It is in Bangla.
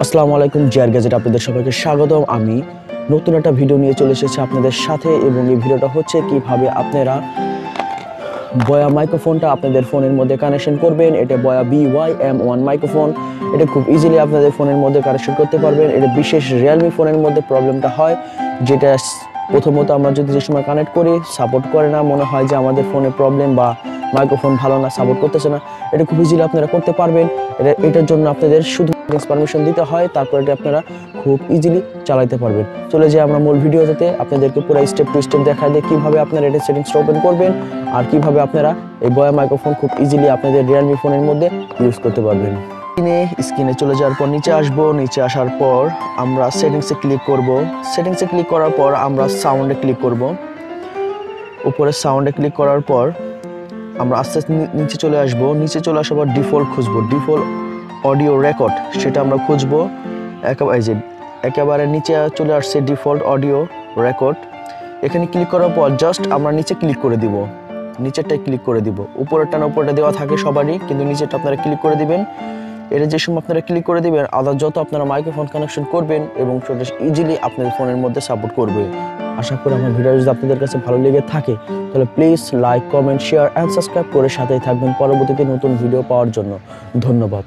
আসসালামু আলাইকুম, GadgeT আপনাদের সবাইকে স্বাগতম। আমি নতুন একটা ভিডিও নিয়ে চলে এসেছি আপনাদের সাথে, এবং এই ভিডিওটা হচ্ছে কিভাবে আপনারা বয়া মাইক্রোফোনটা আপনাদের ফোনের মধ্যে কানেকশন করবেন। এটা বয়া BY-M1 মাইক্রোফোন। এটা খুব ইজিলি আপনাদের ফোনের মধ্যে কানেকশন করতে পারবেন। এটা বিশেষ Realme ফোনের মধ্যে প্রবলেমটা হয়, যেটা প্রথমত আমরা যদি যে সময় কানেক্ট করি সাপোর্ট করে না, মনে হয় যে আমাদের ফোনে প্রবলেম বা মাইক্রোফোন ভালো না, সাপোর্ট করতেছে না। এটা খুব ইজিলি আপনারা করতে পারবেন। এটার জন্য আপনাদের শুধু পারমিশন দিতে হয়, তারপর এটা আপনারা খুব ইজিলি চালাতে পারবেন। চলে যাই আমরা মূল ভিডিওতে, আপনাদেরকে পুরো স্টেপ টু স্টেপ দেখায় দেয় কিভাবে আপনারা এটা সেটিংসটা ওপেন করবেন আর কিভাবে আপনারা এই বয়া মাইক্রোফোন খুব ইজিলি আপনাদের Realme ফোনের মধ্যে ইউজ করতে পারবেন। স্ক্রিনে চলে যাওয়ার পর নিচে আসবো। নিচে আসার পর আমরা সেটিংসে ক্লিক করব। সেটিংসে ক্লিক করার পর আমরা সাউন্ডে ক্লিক করব। উপরে সাউন্ডে ক্লিক করার পর আমরা আস্তে আস্তে নিচে চলে আসবো। নিচে চলে আসার পর ডিফল্ট খুঁজবো, ডিফল্ট অডিও রেকর্ড, সেটা আমরা খুঁজবো। একেবারে নিচে চলে আসছে ডিফল্ট অডিও রেকর্ড। এখানে ক্লিক করার পর জাস্ট আমরা নিচে ক্লিক করে দিব, নিচেরটাই ক্লিক করে দিব। উপরেরটা না উপরেটা দেওয়া থাকে সবারই, কিন্তু নিচেরটা আপনারা ক্লিক করে দিবেন। এটা যে সময় আপনারা ক্লিক করে দিবেন, আদার যত আপনারা মাইক্রোফোন কানেকশন করবেন এবং সেটা ইজিলি আপনাদের ফোনের মধ্যে সাপোর্ট করবে। আশা করি আমার ভিডিও যদি আপনাদের কাছে ভালো লেগে থাকে তাহলে please like, comment, share and subscribe করে সাথেই থাকবেন পরবর্তীতে নতুন ভিডিও পাওয়ার জন্য। ধন্যবাদ।